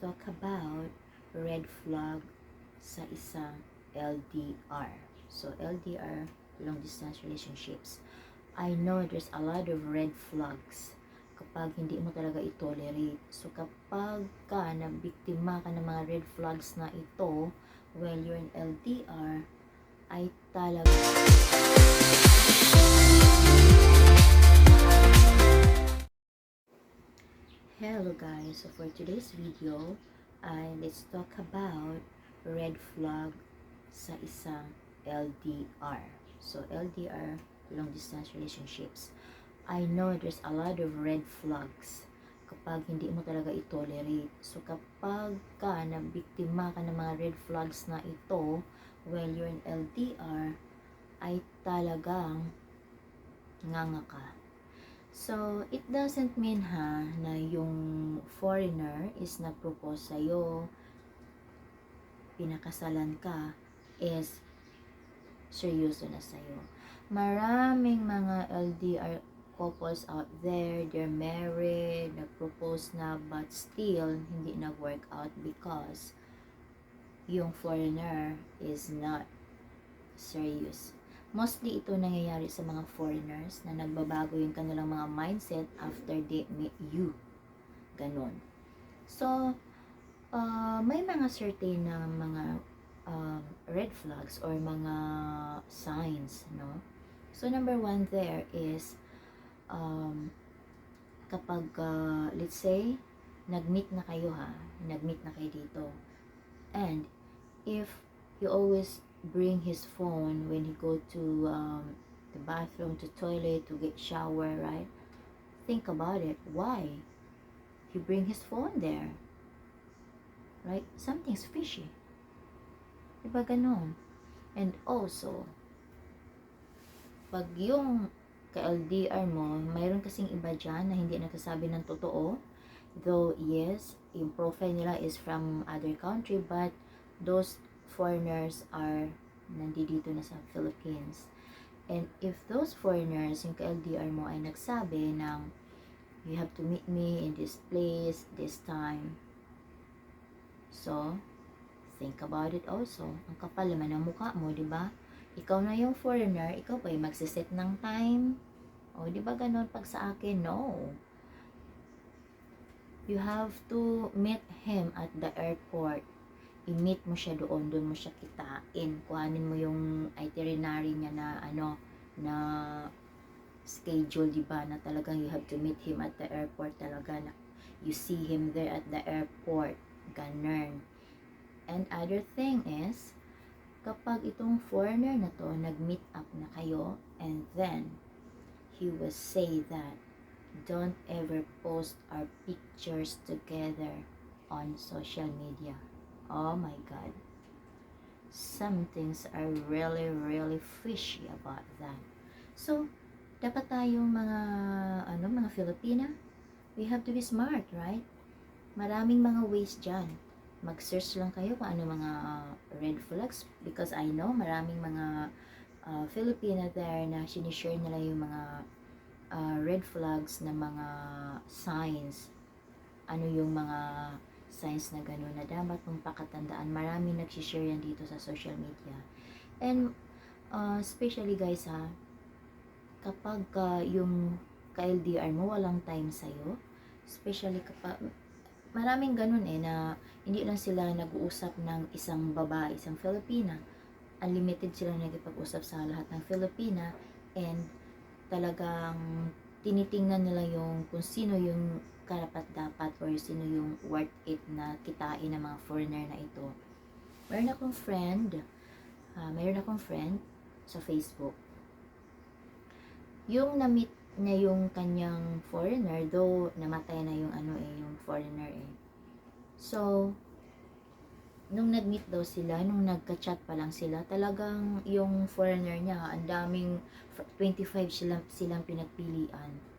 Talk about red flag sa isang LDR. So, LDR, long distance relationships. I know there's a lot of red flags kapag hindi mo talaga i-tolerate. So, kapag ka nabiktima ka ng mga red flags na ito while you're in LDR, ay talaga Hello guys, so for today's video, let's talk about red flag sa isang LDR. So LDR, long distance relationships. I know there's a lot of red flags kapag hindi mo talaga i-tolerate. So kapag ka nabiktima ka ng mga red flags na ito while you're in LDR, ay talagang nganga ka. So, it doesn't mean na yung foreigner is nag-propose sa'yo, pinakasalan ka, is seryoso na sa'yo. Maraming mga LDR couples out there, they're married, nag-propose na, but still, hindi nag-work out because yung foreigner is not serious. Mostly ito nangyayari sa mga foreigners na nagbabago yung kanilang mga mindset after they meet you. Ganon. So, may mga certain na mga red flags or mga signs, no? So, number one there is kapag, let's say, nag-meet na kayo nag-meet na kayo dito. And, if you always bring his phone when he go to the bathroom, to toilet, to get shower, right? Think about it. Why? He bring his phone there. Right? Something's fishy. Diba ganon? And also, pag yung ka-LDR mo, mayroon kasing iba dyan na hindi nagsasabi ng totoo. Though, yes, yung profile nila is from other country, but those foreigners are nandito na sa Philippines. And if those foreigners, yung ka-LDR mo ay nagsabi ng you have to meet me in this place, this time. So, think about it also. Ang kapal naman ng mukha mo, di ba? Ikaw na yung foreigner, ikaw pa yung magsiset ng time. O, di ba ganon pag sa akin? No. You have to meet him at the airport. I-meet mo siya doon mo siya kitain. Kuhanin mo yung itinerary niya na na schedule, di ba, na talagang you have to meet him at the airport talaga, na you see him there at the airport. Ganun. And other thing is, kapag itong foreigner na to, nag-meet up na kayo, and then, he will say that, don't ever post our pictures together on social media. Oh my God. Some things are really, really fishy about that. So, dapat tayong mga Filipina, we have to be smart, right? Maraming mga ways dyan. Mag-search lang kayo kung ano mga red flags, because I know maraming mga Filipina there na sinishare nila yung mga red flags na mga signs. Ano yung mga signs na gano'n na dapat mong pakatandaan. Maraming nagsishare yan dito sa social media. And especially guys kapag yung ka-LDR mo walang time sa'yo, especially kapag maraming ganun na hindi lang sila nag-uusap ng isang babae, isang Filipina. Unlimited sila nagipag-usap sa lahat ng Filipina, and talagang tinitingnan nila yung kung sino yung karapat-dapat or sino yung worth it na kitain ng mga foreigner na ito. Mayroon akong friend sa Facebook. Yung na-meet niya yung kanyang foreigner, though namatay na yung yung foreigner So, nung nag-meet daw sila, nung nagka-chat pa lang sila, talagang yung foreigner niya, ang daming 25 silang pinagpilian.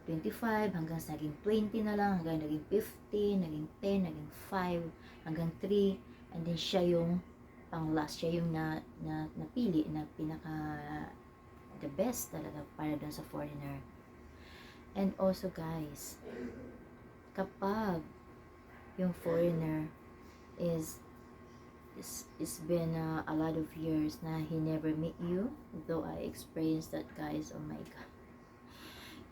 25 hanggang sa naging 20 na lang, hanggang naging 15, naging 10, naging 5, hanggang 3, and then siya yung pang last, siya yung napili na pinaka the best talaga para dun sa foreigner. And also guys, kapag yung foreigner it's been a lot of years na he never meet you, though I experienced that, guys. Oh my god,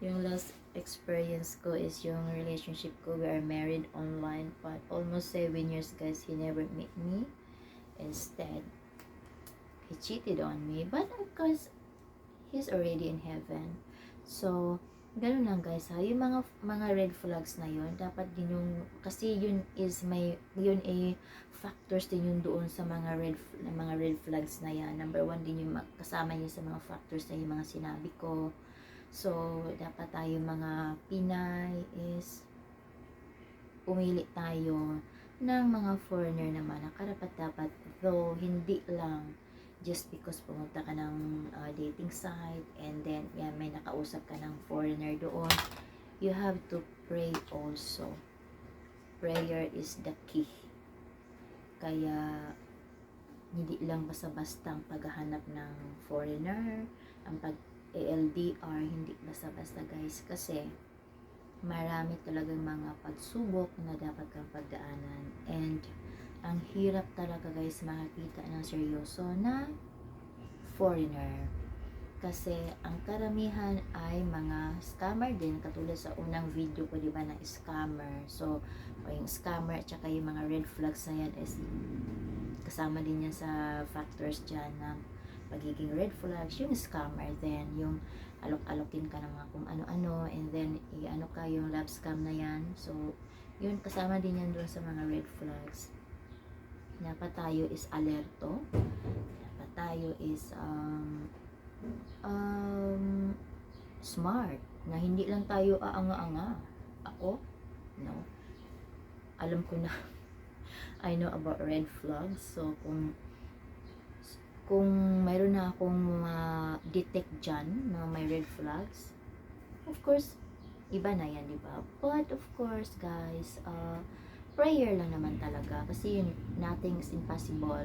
yung last experience ko is yung relationship ko, we are married online, but almost 7 years, guys, he never met me. Instead, he cheated on me, but of course he's already in heaven. So ganun lang, guys, ha. Yung mga red flags na yun, dapat din yung, kasi yun factors din yun doon sa mga red flags na yan. Number 1 din yung kasama niyo sa mga factors na yung mga sinabi ko. So dapat tayo mga Pinay is pumili tayo ng mga foreigner naman na karapat-dapat, though hindi lang just because pumunta ka ng dating site and then may nakausap ka ng foreigner doon. You have to pray also. Prayer is the key. Kaya hindi lang basta-basta ang paghahanap ng foreigner, ang pag-LDR, hindi basta-basta, guys, kasi marami talagang mga pagsubok na dapat kang pagdaanan, and ang hirap talaga, guys, makakita ng seryoso na foreigner kasi ang karamihan ay mga scammer din, katulad sa unang video ko, diba, na scammer. So yung scammer at saka yung mga red flags na yan is kasama din yan sa factors dyan na pagiging red flags, yung scammer. Then yung alok-alokin ka ng mga kung ano-ano, and then i-ano ka, yung love scam na yan. So yun, kasama din yan doon sa mga red flags. Dapat tayo is alerto, dapat tayo is smart, na hindi lang tayo aanga-anga. Ako, no, alam ko na I know about red flags. So kung mayroon na akong detect dyan na may red flags, of course iba na yan, diba? But of course, guys, prayer lang naman talaga, kasi yun, nothing is impossible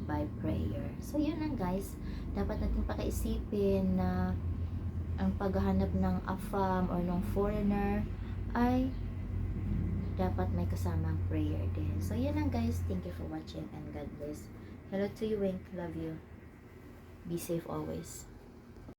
by prayer. So yun lang, guys, dapat natin pakaisipin na ang paghahanap ng AFAM or ng foreigner ay dapat may kasamang prayer din. So yun lang, guys, thank you for watching and God bless. Hello to you, Wink, love you, be safe always.